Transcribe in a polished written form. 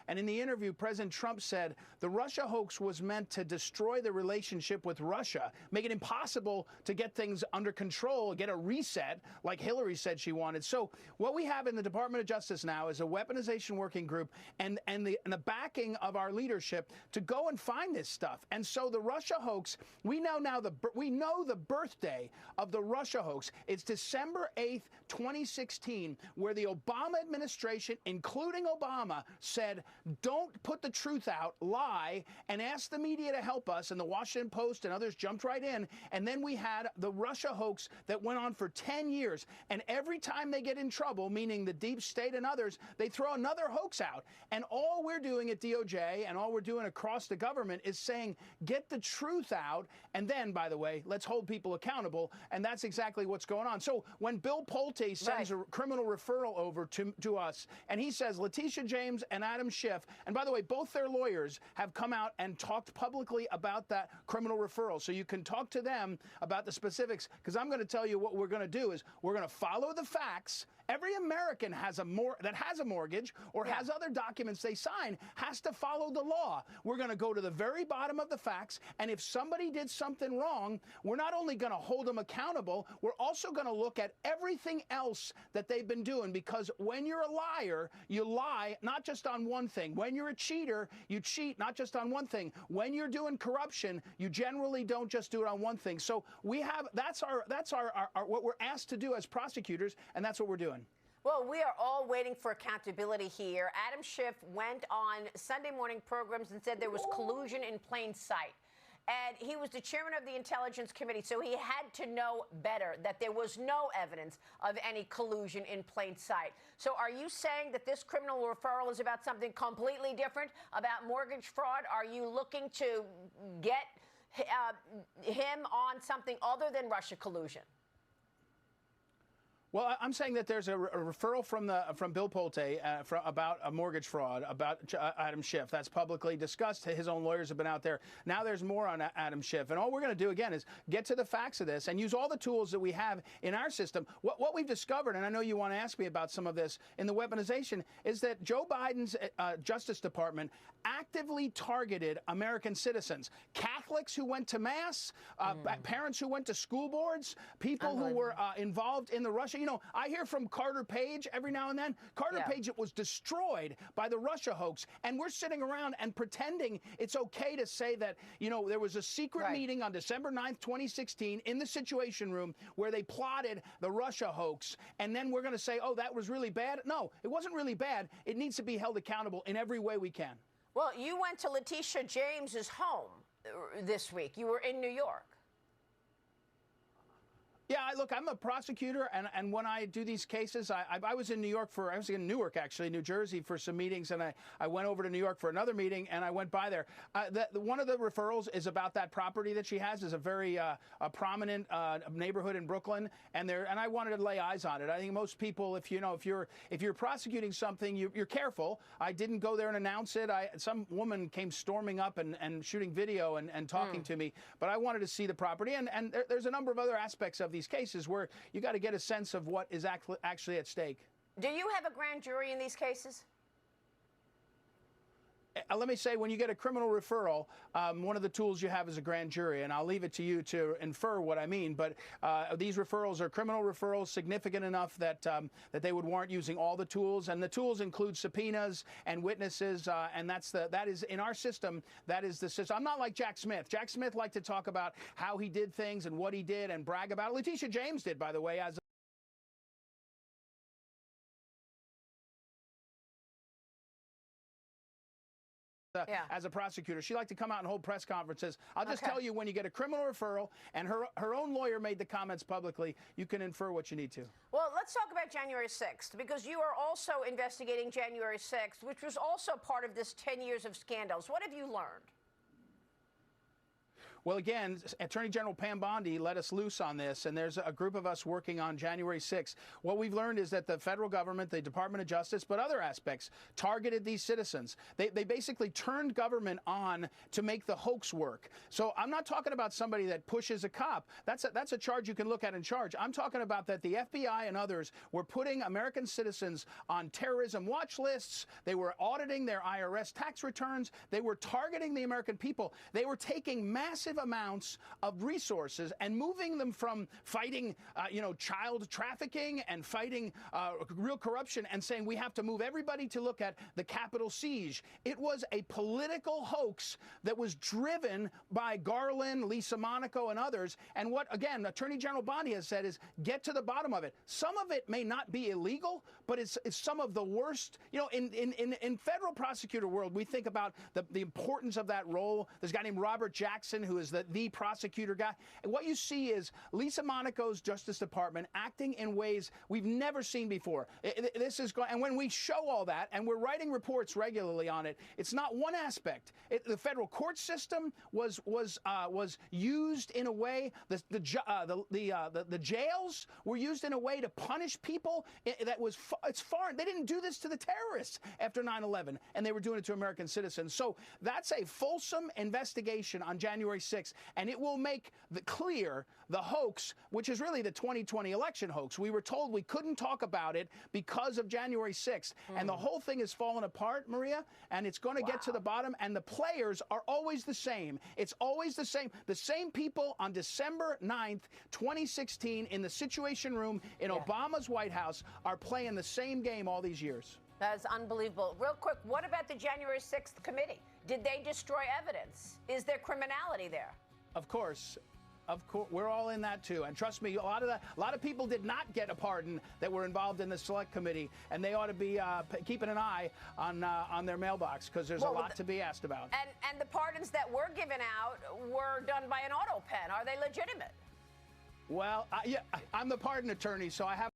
And in the interview, President Trump said the Russia hoax was meant to destroy the relationship with Russia, make it impossible to get things under control, get a reset like Hillary said she wanted. So what we have in the Department of Justice now is a weaponization working group and the backing of our leadership to go and find this stuff. And so the Russia hoax, we know the birthday of the Russia hoax. It's December 8th, 2016, where the Obama administration, including Obama, said, don't put the truth out, lie, and ask the media to help us. And the Washington Post and others jumped right in. And then we had the Russia hoax that went on for 10 years. And every time they get in trouble, meaning the deep state and others, they throw another hoax out. And all we're doing at DOJ and all we're doing across the government is saying, get the truth out. And then, by the way, let's hold people accountable. And that's exactly what's going on. So when Bill Pulte sends a criminal referral over to us, and he says Letitia James and Adam Schiff, and by the way, both their lawyers have come out and talked publicly about that criminal referral. So you can talk to them about the specifics, because I'm going to tell you what we're going to do is we're going to follow the facts. Every American that has a mortgage or has other documents they sign has to follow the law. We're going to go to the very bottom of the facts, and if somebody did something wrong, we're not only going to hold them accountable, we're also going to look at everything else that they've been doing, because when you're a liar, you lie not just on one thing. When you're a cheater, you cheat not just on one thing. When you're doing corruption, you generally don't just do it on one thing. So that's what we're asked to do as prosecutors, and that's what we're doing. Well, we are all waiting for accountability here. Adam Schiff went on Sunday morning programs and said there was collusion in plain sight. And he was the chairman of the Intelligence Committee, so he had to know better that there was no evidence of any collusion in plain sight. So are you saying that this criminal referral is about something completely different, about mortgage fraud? Are you looking to get him on something other than Russia collusion? Well, I'm saying that there's a referral from Bill Pulte about a mortgage fraud, about Adam Schiff. That's publicly discussed. His own lawyers have been out there. Now there's more on Adam Schiff. And all we're going to do, again, is get to the facts of this and use all the tools that we have in our system. What we've discovered, and I know you want to ask me about some of this, in the weaponization, is that Joe Biden's Justice Department actively targeted American citizens, Catholics who went to Mass, parents who went to school boards, people who were involved in the Russia. You know, I hear from Carter Page every now and then. Carter Page was destroyed by the Russia hoax. And we're sitting around and pretending it's okay to say that, you know, there was a secret meeting on December 9th, 2016 in the Situation Room where they plotted the Russia hoax. And then we're going to say, oh, that was really bad. No, it wasn't really bad. It needs to be held accountable in every way we can. Well, you went to Letitia James's home this week. You were in New York. Yeah, look, I'm a prosecutor, and when I do these cases, I was in New York I was in Newark, actually, New Jersey, for some meetings, and I went over to New York for another meeting, and I went by there. One of the referrals is about that property that she has. Is a very prominent neighborhood in Brooklyn, and I wanted to lay eyes on it. I think most people, if you're prosecuting something, you're careful. I didn't go there and announce it. Some woman came storming up and shooting video and talking to me, but I wanted to see the property, and there's a number of other aspects of these cases where you got to get a sense of what is actually at stake. Do you have a grand jury in these cases? Let me say, when you get a criminal referral, one of the tools you have is a grand jury, and I'll leave it to you to infer what I mean. But these referrals are criminal referrals, significant enough that that they would warrant using all the tools, and the tools include subpoenas and witnesses, and that is in our system. That is the system. I'm not like Jack Smith. Jack Smith liked to talk about how he did things and what he did and brag about it. Letitia James did, by the way, as as a prosecutor. She liked to come out and hold press conferences. I'll just tell you, when you get a criminal referral and her own lawyer made the comments publicly, you can infer what you need to. Well, let's talk about January 6th, because you are also investigating January 6th, which was also part of this 10 years of scandals. What have you learned? Well, again, Attorney General Pam Bondi let us loose on this, and there's a group of us working on January 6th. What we've learned is that the federal government, the Department of Justice, but other aspects, targeted these citizens. They basically turned government on to make the hoax work. So I'm not talking about somebody that pushes a cop. That's a charge you can look at and charge. I'm talking about that the FBI and others were putting American citizens on terrorism watch lists. They were auditing their IRS tax returns. They were targeting the American people. They were taking massive amounts of resources and moving them from fighting, child trafficking and fighting real corruption and saying we have to move everybody to look at the Capitol siege. It was a political hoax that was driven by Garland, Lisa Monaco, and others. And what, again, Attorney General Bondi has said is get to the bottom of it. Some of it may not be illegal, but it's some of the worst. In federal prosecutor world, we think about the importance of that role. There's a guy named Robert Jackson, who is the prosecutor guy. And what you see is Lisa Monaco's Justice Department acting in ways we've never seen before. This is going, and when we show all that, and we're writing reports regularly on it, it's not one aspect. The federal court system was used in a way. The jails were used in a way to punish people that was it's foreign. They didn't do this to the terrorists after 9/11, and they were doing it to American citizens. So that's a fulsome investigation on January 6th, and it will make clear the hoax, which is really the 2020 election hoax. We were told we couldn't talk about it because of January 6th, and the whole thing is falling apart, Maria, and it's going to get to the bottom, and the players are always the same. It's always the same. The same people on December 9th, 2016, in the Situation Room in Obama's White House are playing the same game all these years. That's unbelievable. Real quick, what about the January 6th committee? Did they destroy evidence? Is there criminality there? Of course. We're all in that too, and trust me, a lot of people did not get a pardon that were involved in the select committee, and they ought to be keeping an eye on their mailbox because there's a lot to be asked about. And the pardons that were given out were done by an auto pen. Are they legitimate? Well, I'm the pardon attorney, so I have